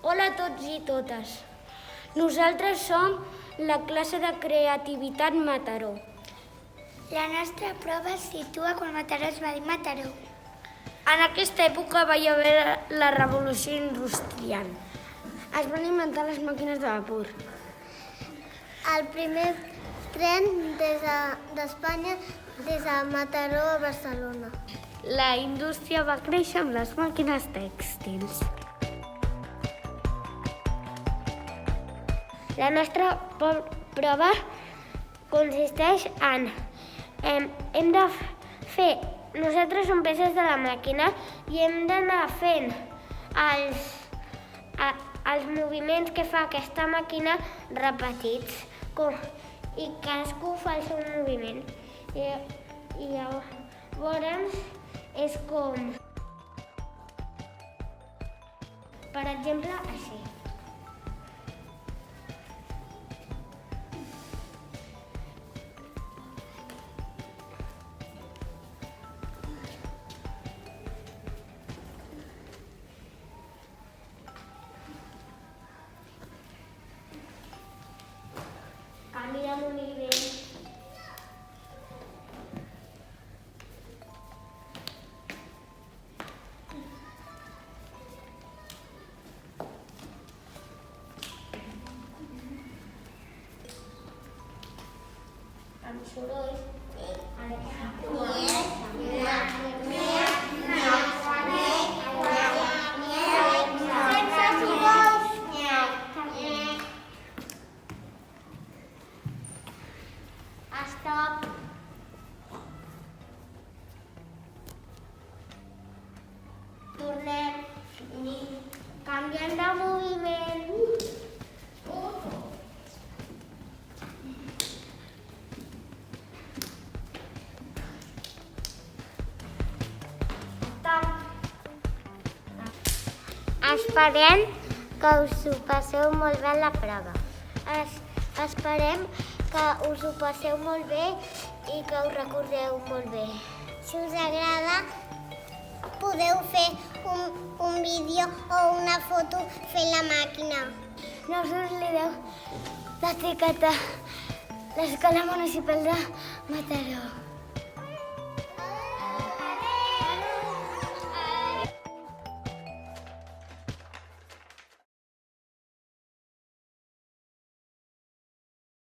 Hola a tots i totes. Nosaltres som la classe de creativitat Mataró. La nostra prova es situa quan Mataró es va dir Mataró. En aquesta època va haver la revolució industrial. Es van inventar les màquines de vapor. El primer tren d'Espanya des de Mataró a Barcelona. La indústria va créixer amb les màquines tèxtils. La nostra prova consisteix en hem de fer, nosaltres som peces de la màquina i hem d'anar fent els moviments que fa aquesta màquina repetits i cadascú fa el seu moviment. I llavors és com, per exemple, així. Canvia el moviment. Amb sorolls. Stop. Tornem i canviem de moviment. Stop. Esperem que us ho passeu molt bé a la prova. Esperem que us ho passeu molt bé i que us recordeu molt bé. Si us agrada, podeu fer un vídeo o una foto fent la màquina. No us oblideu d'etiquetar l'Escola Municipal de Mataró.